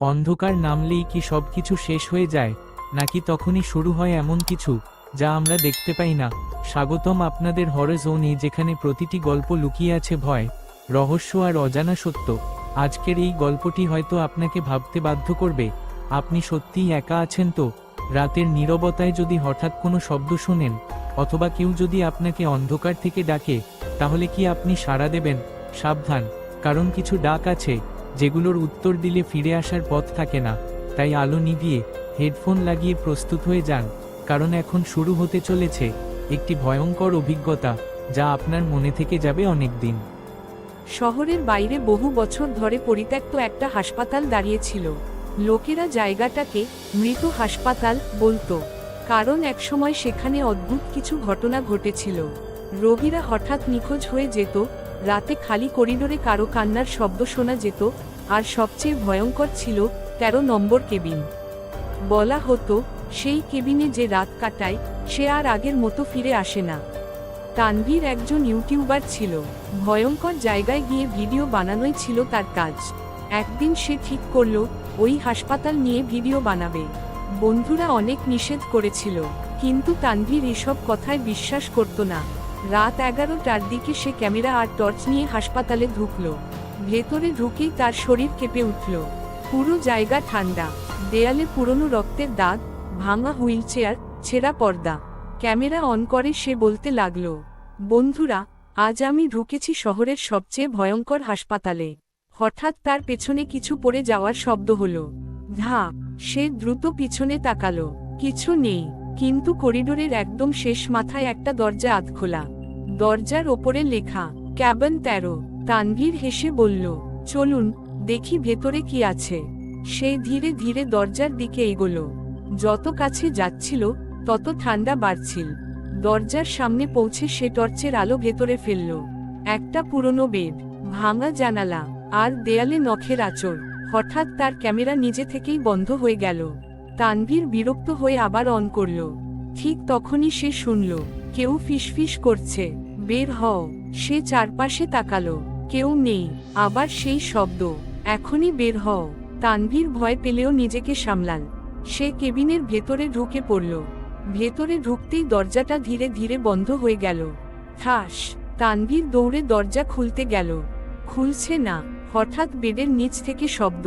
অন্ধকার নামলেই কি সবকিছু শেষ হয়ে যায়, নাকি তখনই শুরু হয় এমন কিছু যা আমরা দেখতে পাই না? স্বাগতম আপনাদের হরর জোনে, যেখানে প্রতিটি গল্প লুকিয়ে আছে ভয়, রহস্য আর অজানা সত্য। আজকের এই গল্পটি হয়তো আপনাকে ভাবতে বাধ্য করবে, আপনি সত্যিই একা আছেন তো? রাতের নীরবতায় যদি হঠাৎ কোনো শব্দ শোনেন, অথবা কেউ যদি আপনাকে অন্ধকার থেকে ডাকে, তাহলে কি আপনি সাড়া দেবেন? সাবধান, কারণ কিছু ডাক আছে যেগুলোর উত্তর দিলে ফিরে আসার পথ থাকে না। তাই আলো নিভিয়ে হেডফোন লাগিয়ে প্রস্তুত হয়ে যান, কারণ এখন শুরু হতে চলেছে একটি ভয়ঙ্কর অভিজ্ঞতা যা আপনার মনে থেকে যাবে অনেক দিন। শহরের বাইরে বহু বছর ধরে পরিত্যক্ত একটা হাসপাতাল দাঁড়িয়েছিল। লোকেরা জায়গাটাকে মৃত হাসপাতাল বলতো, কারণ একসময় সেখানে অদ্ভুত কিছু ঘটনা ঘটেছিল। রোগীরা হঠাৎ নিখোঁজ হয়ে যেত, রাতে খালি করিডোরে কারো কান্নার শব্দ শোনা যেত, আর সবচেয়ে ভয়ঙ্কর ছিল 13 নম্বর কেবিন। বলা হতো সেই কেবিনে যে রাত কাটায় সে আর আগের মতো ফিরে আসে না। তানভীর একজন ইউটিউবার ছিল, ভয়ঙ্কর জায়গায় গিয়ে ভিডিও বানানোই ছিল তার কাজ। একদিন সে ঠিক করল ওই হাসপাতাল নিয়ে ভিডিও বানাবে। বন্ধুরা অনেক নিষেধ করেছিল, কিন্তু তানভীর এসব কথায় বিশ্বাস করত না। রাত 11টার দিকে সে ক্যামেরা আর টর্চ নিয়ে হাসপাতালে ঢুকল। ভেতরে ঢুকেই তার শরীর কেঁপে উঠল। পুরো জায়গা ঠান্ডা, দেয়ালে পুরনো রক্তের দাগ, ভাঙা হুইলচেয়ার, ছেঁড়া পর্দা। ক্যামেরা অন করে সে বলতে লাগল, বন্ধুরা, আজ আমি ঢুকেছি শহরের সবচেয়ে ভয়ঙ্কর হাসপাতালে। হঠাৎ তার পেছনে কিছু পড়ে যাওয়ার শব্দ হলো। ধাপ, সে দ্রুত পিছনে তাকালো, কিছু নেই, কিন্তু করিডোরের একদম শেষ মাথায় একটা দরজা আধখোলা। দরজার ওপরে লেখা ক্যাবিন 13। তানভীর হেসে বলল, চলুন দেখি ভেতরে কি আছে। সে ধীরে ধীরে দরজার দিকে এগোলো। যত কাছে যাচ্ছিল তত ঠান্ডা বাড়ছিল। দরজার সামনে পৌঁছে সে টর্চের আলো ভেতরে ফেলল। একটা পুরনো বেড, ভাঙা জানালা, আর দেয়ালে নখের আঁচড়। হঠাৎ তার ক্যামেরা নিজে থেকেই বন্ধ হয়ে গেল। তানভীর বিরক্ত হয়ে আবার অন করল। ঠিক তখনই সে শুনল কেউ ফিসফিস করছে, বের হও। সে চারপাশে তাকালো, কেউ নেই। আবার সেই শব্দ, এখনই বের হও। তানভীর ভয় পেলেও নিজেকে সামলাল। সে কেবিনের ভেতরে ঢুকে পড়ল। ভেতরে ঢুকতেই দরজাটা ধীরে ধীরে বন্ধ হয়ে গেল। ঠাস, তানভীর দৌড়ে দরজা খুলতে গেল। খুলছে না। হঠাৎ বেডের নিচ থেকে শব্দ,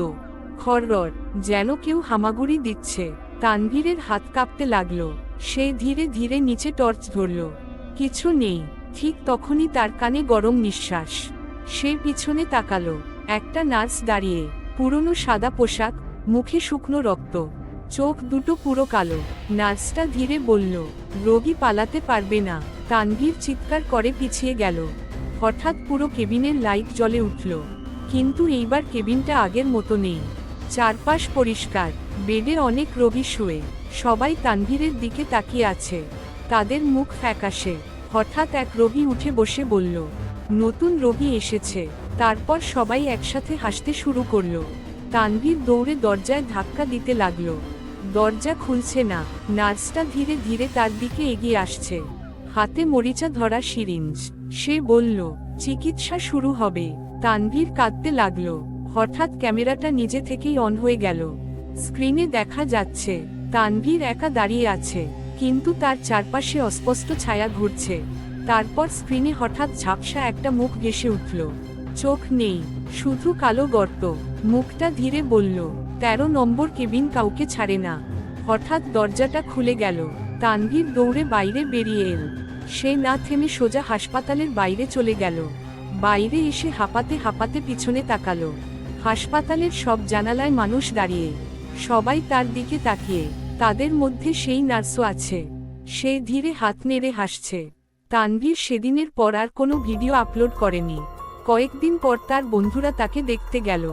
খররর, যেন কেউ হামাগুড়ি দিচ্ছে। তানভীরের হাত কাঁপতে লাগলো। সে ধীরে ধীরে নিচে টর্চ ধরল। কিছু নেই। ঠিক তখনই তার কানে গরম নিঃশ্বাস। সে পিছনে তাকালো। একটা নার্স দাঁড়িয়ে, পুরনো সাদা পোশাক, মুখে শুকনো রক্ত, চোখ দুটো পুরো কালো। নার্সটা ধীরে বলল, রোগী পালাতে পারবে না। তানভীর চিৎকার করে পিছিয়ে গেল। হঠাৎ পুরো কেবিনের লাইট জ্বলে উঠল, কিন্তু এইবার কেবিনটা আগের মতো নেই। চারপাশ পরিষ্কার, বেডে অনেক রোগী শুয়ে, সবাই তানভীরের দিকে তাকিয়ে আছে। তাদের মুখ ফ্যাকাশে। হঠাৎ এক রোগী উঠে বসে বলল, নতুন রোগী এসেছে। তারপর সবাই একসাথে হাসতে শুরু করল। তানভীর দৌড়ে দরজায় ধাক্কা দিতে লাগল। দরজা খুলছে না। নার্সটা ধীরে ধীরে তার দিকে এগিয়ে আসছে, হাতে মরিচা ধরা সিরিঞ্জ। সে বলল, চিকিৎসা শুরু হবে। তানভীর কাঁদতে লাগল। হঠাৎ ক্যামেরাটা নিজে থেকেই অন হয়ে গেল। স্ক্রিনে দেখা যাচ্ছে তানভীর একা দাঁড়িয়ে আছে, কিন্তু তার চারপাশে অস্পষ্ট ছায়া ঘুরছে। তারপর স্ক্রিনে হঠাৎ ঝাপসা একটা মুখ ভেসে উঠল। চোখ নেই, শুধু কালো গর্ত। মুখটা ধীরে বলল, 13 নম্বর কেবিন কাউকে ছাড়ে না। হঠাৎ দরজাটা খুলে গেল। তানভীর দৌড়ে বাইরে বেরিয়ে এল। সে না থেমে সোজা হাসপাতালের বাইরে চলে গেল। বাইরে এসে হাঁপাতে হাঁপাতে পিছনে তাকালো। হাসপাতালের সব জানালায় মানুষ দাঁড়িয়ে, সবাই তার দিকে তাকিয়ে। তাদের মধ্যে সেই নার্সও আছে। সে ধীরে হাত নেড়ে হাসছে। তানভীর সেদিনের পর আর কোনো ভিডিও আপলোড করেনি। কয়েকদিন পর তার বন্ধুরা তাকে দেখতে গেল।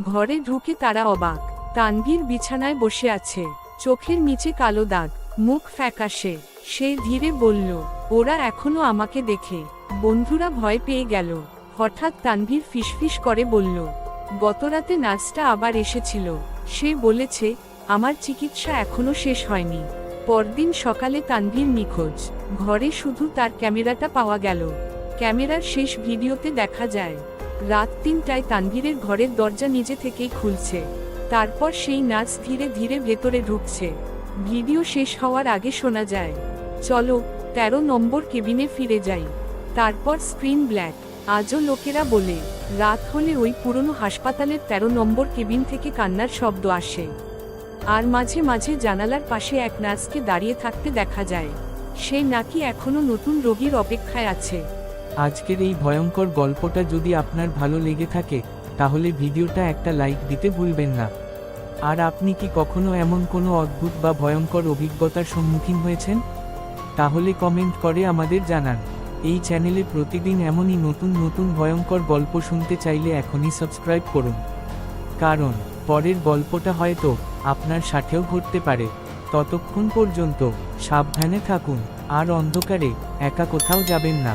ঘরে ঢুকে তারা অবাক। তানভীর বিছানায় বসে আছে, চোখের নিচে কালো দাগ, মুখ ফ্যাকাশে। সে ধীরে বলল, ওরা এখনো আমাকে দেখে। বন্ধুরা ভয় পেয়ে গেল। হঠাৎ তানভীর ফিসফিস করে বলল, গতরাতে নার্সটা আবার এসেছিল। সে বলেছে আমার চিকিৎসা এখনো শেষ হয়নি। পরদিন সকালে তানভীর নিখোঁজ। ঘরে শুধু তার ক্যামেরাটা পাওয়া গেল। ক্যামেরার শেষ ভিডিওতে দেখা যায় রাত 3টায় তানভীরের ঘরের দরজা নিজে থেকেই খুলছে। তারপর সেই নাচ ধীরে ধীরে ভেতরে ঢুকছে। ভিডিও শেষ হওয়ার আগে শোনা যায়, চলো 13 নম্বর কেবিনে ফিরে যাই। তারপর স্ক্রিন ব্ল্যাক। আজও লোকেরা বলে, রাত হলে ওই পুরনো হাসপাতালের 13 নম্বর কেবিন থেকে কান্নার শব্দ আসে। আর মাঝে মাঝে জানালার পাশে এক নার্সকে দাঁড়িয়ে থাকতে দেখা যায়। সে নাকি এখনো নতুন রোগীর অপেক্ষায় আছে। আজকের এই ভয়ঙ্কর গল্পটা যদি আপনার ভালো লেগে থাকে, তাহলে ভিডিওটা একটা লাইক দিতে ভুলবেন না। আর আপনি কি কখনো এমন কোনো অদ্ভুত বা ভয়ঙ্কর অভিজ্ঞতার সম্মুখীন হয়েছেন? তাহলে কমেন্ট করে আমাদের জানান। এই চ্যানেলে প্রতিদিন এমনই নতুন নতুন ভয়ঙ্কর গল্প শুনতে চাইলে এখনই সাবস্ক্রাইব করুন, কারণ পরের গল্পটা হয়তো আপনার সাথেও ঘটতে পারে। ততক্ষণ পর্যন্ত সাবধানে থাকুন আর অন্ধকারে একা কোথাও যাবেন না।